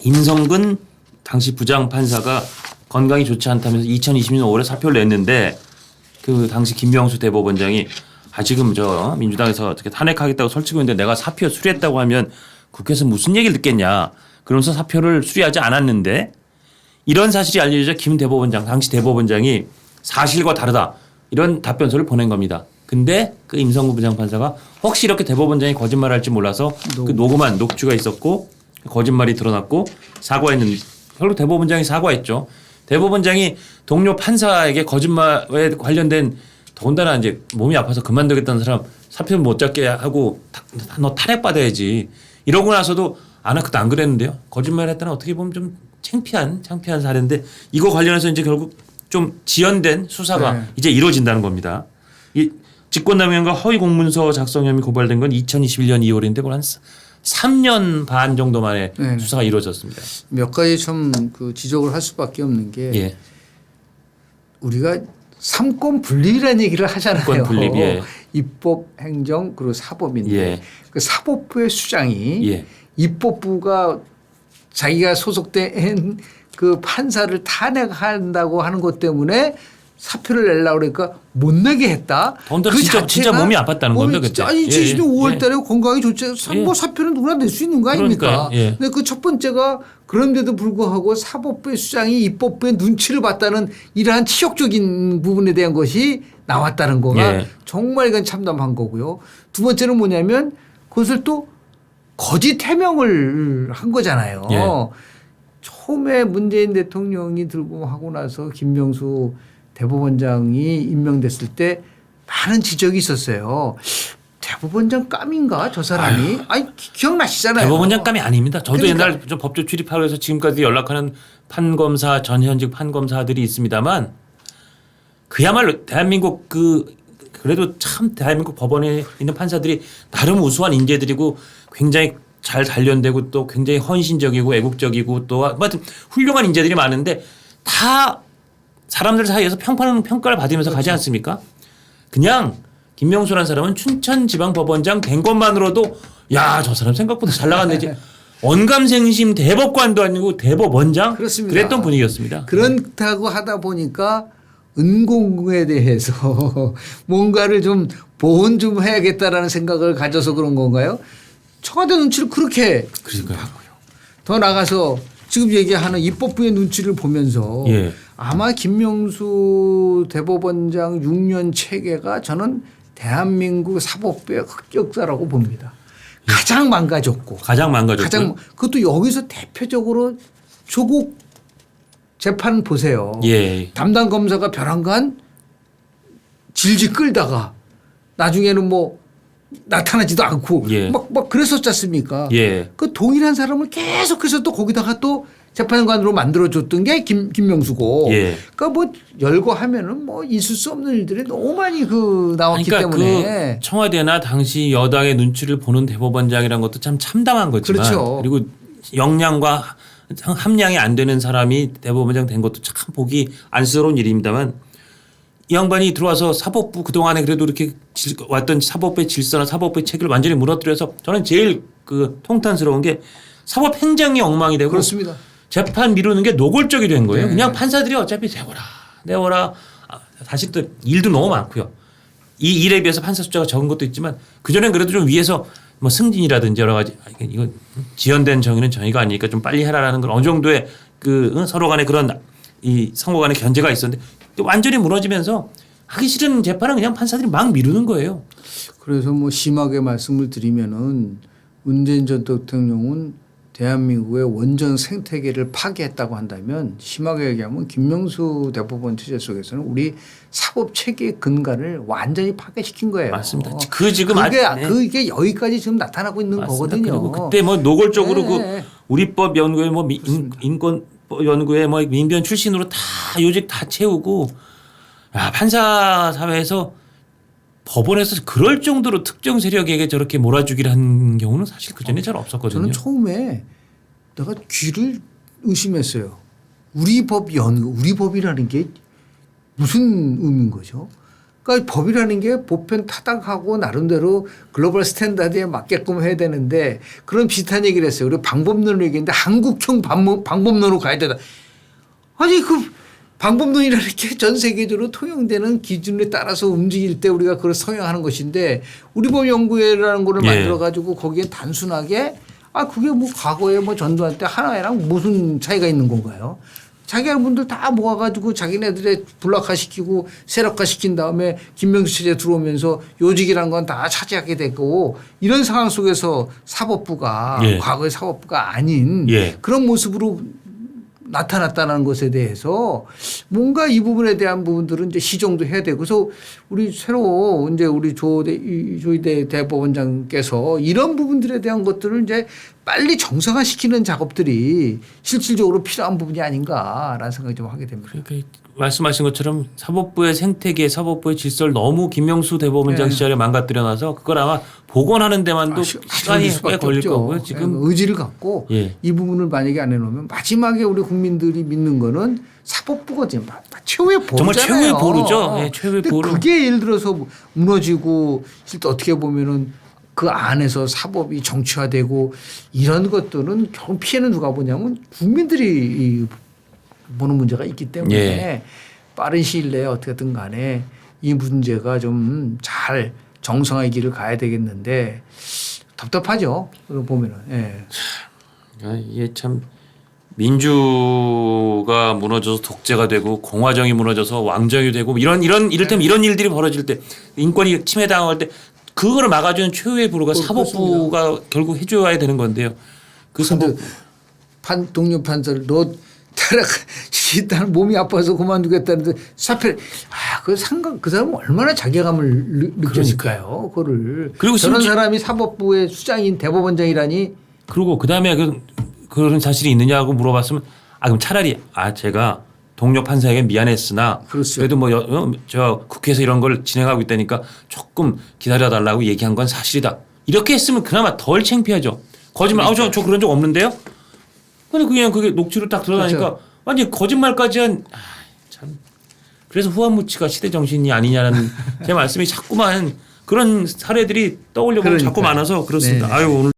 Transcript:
임성근 당시 부장판사가 건강이 좋지 않다면서 2020년 5월에 사표를 냈는데 그 당시 김명수 대법원장이 지금 저 민주당에서 어떻게 탄핵하겠다고 설치고 있는데 내가 사표 수리했다고 하면 국회에서 무슨 얘기를 듣겠냐. 그러면서 사표를 수리하지 않았는데 이런 사실이 알려져 김 대법원장 당시 대법원장이 사실과 다르다 이런 답변서를 보낸 겁니다. 근데 그 임성근 부장판사가 혹시 이렇게 대법원장이 거짓말할지 몰라서 그 녹음한 녹취가 있었고 거짓말이 드러났고 사과했는데 결국 대법원장이 사과했죠. 대법원장이 동료 판사에게 거짓말에 관련된 더군다나 이제 몸이 아파서 그만두겠다는 사람 사표 못 잡게 하고 너 탄핵받아야지 이러고 나서도 그때 안 그랬는데요. 거짓말 했다는 어떻게 보면 좀 창피한 사례인데 이거 관련해서 이제 결국 좀 지연된 수사가 이제 이루어진다는 겁니다. 이 직권남용과 허위 공문서 작성 혐의 고발된 건 2021년 2월인데 한 3년 반 정도 만에 수사가 이루어졌습니다. 몇 가지 좀 그 지적을 할 수밖에 없는 게 우리가 삼권 분립이라는 얘기를 하잖아요. 삼권 분립, 입법, 행정 그리고 사법인데 그 사법부의 수장이 입법부가 자기가 소속된 그 판사를 탄핵한다고 하는 것 때문에 사표를 내려고 그러니까 못 내게 했다. 그 진짜 몸이 아팠다는 겁니다. 그때. 아니 70년 5월 달에 건강이 좋지. 뭐 사표는 누구나 낼 수 있는 거 아닙니까? 근데 그 첫 번째가 그런데도 불구하고 사법부의 수장이 입법부의 눈치를 봤다는 이러한 치욕적인 부분에 대한 것이 나왔다는 거가 정말 이건 참담한 거고요. 두 번째는 뭐냐면 그것을 또 거짓 해명을 한 거잖아요. 처음에 문재인 대통령이 들고 하고 나서 김명수 대법원장이 임명됐을 때 많은 지적이 있었어요. 대법원장 감인가 저 사람이? 아니 기억나시잖아요. 대법원장 감이 아닙니다. 저도 옛날 좀 법조 출입하고 해서 지금까지 연락하는 판검사 전현직 판검사들이 있습니다만 그야말로 대한민국 그래도 참 대한민국 법원에 있는 판사들이 나름 우수한 인재들이고 굉장히 잘 단련되고 또 굉장히 헌신적이고 애국적이고 또 하여튼 훌륭한 인재들이 많은데 다 사람들 사이에서 평가를 받으면서 가지 않습니까? 그냥 김명수라는 사람은 춘천지방법원장 된 것만으로도 야, 저 사람 생각보다 잘 나갔네지. 언감생심 대법관도 아니고 대법원장? 그렇습니다. 그랬던 분위기였습니다. 그렇다고 하다 보니까 은공에 대해서 뭔가를 좀 보온 좀 해야겠다라는 생각을 가져서 그런 건가요? 청와대 눈치를 그렇게 하고요. 더 나가서 지금 얘기하는 입법부의 눈치를 보면서 아마 김명수 대법원장 6년 체계가 저는 대한민국 사법부의 흑역사라고 봅니다. 가장 망가졌고. 그것도 여기서 대표적으로 조국 재판 보세요. 담당 검사가 벼랑간 질질 끌다가 나중에는 뭐 나타나지도 않고 막 그랬었지 않습니까? 그 동일한 사람을 계속해서 또 거기다가 또 재판관으로 만들어줬던 게 김명수고. 그러니까 뭐 열거 하면은 뭐 있을 수 없는 일들이 너무 많이 나왔기 때문에. 그 청와대나 당시 여당의 눈치를 보는 대법원장이라는 것도 참 참담한 거지만. 그리고 역량과 함량이 안 되는 사람이 대법원장 된 것도 참 보기 안쓰러운 일입니다만 이 양반이 들어와서 사법부 그동안에 그래도 이렇게 왔던 사법부의 질서나 사법부의 체계를 완전히 무너뜨려서 저는 제일 통탄스러운 게 사법행정이 엉망이 되고 그렇습니다. 재판 미루는 게 노골적이 된 거예요. 그냥 판사들이 어차피 내워라. 사실 또 일도 너무 많고요. 이 일에 비해서 판사 숫자가 적은 것도 있지만 그전엔 그래도 좀 위에서 뭐 승진이라든지 여러 가지 이거 지연된 정의는 정의가 아니니까 좀 빨리 해라라는 건 어느 정도의 서로 간의 그런 이 상호 간의 견제가 있었는데 완전히 무너지면서 하기 싫은 재판은 그냥 판사들이 막 미루는 거예요. 그래서 뭐 심하게 말씀을 드리면은 문재인 전 대통령은 대한민국의 원전 생태계를 파괴했다고 한다면 심하게 얘기하면 김명수 대법원 체제 속에서는 우리 사법 체계의 근간을 완전히 파괴시킨 거예요. 맞습니다. 그게 여기까지 지금 나타나고 있는 거거든요. 그리고 그때 뭐 노골적으로 우리법 연구에 뭐 인권 연구에 뭐 민변 출신으로 다 요직 다 채우고 판사 사회에서 법원에서 그럴 정도로 특정 세력에게 저렇게 몰아주기를 한 경우는 사실 그전에 잘 없었거든요. 저는 처음에 내가 귀를 의심했어요. 우리 법이라는 게 무슨 의미인 거죠? 그러니까 법이라는 게 보편 타당하고 나름대로 글로벌 스탠다드에 맞게끔 해야 되는데 그런 비슷한 얘기를 했어요. 우리 방법론을 얘기했는데 한국형 방법론으로 가야 되다. 아니 그 방법론이라는 게 전 세계적으로 통용되는 기준에 따라서 움직일 때 우리가 그걸 성행하는 것인데 우리 법 연구회라는 거를 예. 만들어 가지고 거기에 단순하게 그게 뭐 과거에 뭐 전두환 때 하나랑 무슨 차이가 있는 건가요? 자기분들 다 모아가지고 자기네들의 불락화시키고 세력화시킨 다음에 김명수 체제 들어오면서 요직이라는 건 다 차지하게 됐고 이런 상황 속에서 사법부가 예. 과거의 사법부가 아닌 예. 그런 모습으로 나타났다는 것에 대해서 뭔가 이 부분에 대한 부분들은 이제 시정도 해야 되고 그래서 우리 새로 이제 우리 조희대 대법원장께서 이런 부분들에 대한 것들을 이제 빨리 정상화시키는 작업들이 실질적으로 필요한 부분이 아닌가라는 생각이 좀 하게 됩니다. 그러니까 말씀하신 것처럼 사법부의 생태계, 사법부의 질서를 너무 김명수 대법원장 네. 시절에 망가뜨려놔서 그걸 아마 복원하는 데만도 시간이 꽤 걸릴 거고요. 지금 의지를 갖고 예. 이 부분을 만약에 안 해놓으면 마지막에 우리 국민들이 믿는 거는 사법부거든요. 최후의 보루잖아요. 정말 최후의 보루죠. 예, 최후의 근데 보루. 그게 예를 들어서 무너지고 실제 어떻게 보면은 그 안에서 사법이 정치화되고 이런 것들은 결국 피해는 누가 보냐면 국민들이 보는 문제가 있기 때문에 예. 빠른 시일 내에 어떻게든 간에 이 문제가 좀 잘 정상화의 길을 가야 되겠는데 답답하죠. 그거 보면은. 예. 이게 참 민주가 무너져서 독재가 되고 공화정이 무너져서 왕정이 되고 이를테면 이런 일들이 벌어질 때 인권이 침해당할 때 그거를 막아주는 최후의 보루가 사법부가 결국 해줘야 되는 건데요. 그 사법 동료 판사를 너 일단 몸이 아파서 그만두겠다는데 사표 그 사람은 얼마나 자괴감을 느꼈을까요? 그거를 그리고 저런 사람이 사법부의 수장인 대법원장이라니. 그리고 그다음에 그런 사실이 있느냐고 물어봤으면 그럼 차라리 제가 동료 판사에게 미안했으나 그렇죠. 그래도 저 국회에서 이런 걸 진행하고 있다니까 조금 기다려달라고 얘기한 건 사실이다. 이렇게 했으면 그나마 덜 창피하죠. 거짓말 저 그런 적 없는데요. 근데 그냥 그게 녹취로 딱 들어가니까 그렇죠. 완전 거짓말까지 참. 그래서 후한무치가 시대 정신이 아니냐는 제 말씀이 자꾸만 그런 사례들이 떠올려 보면 자꾸 많아서 그렇습니다. 네. 오늘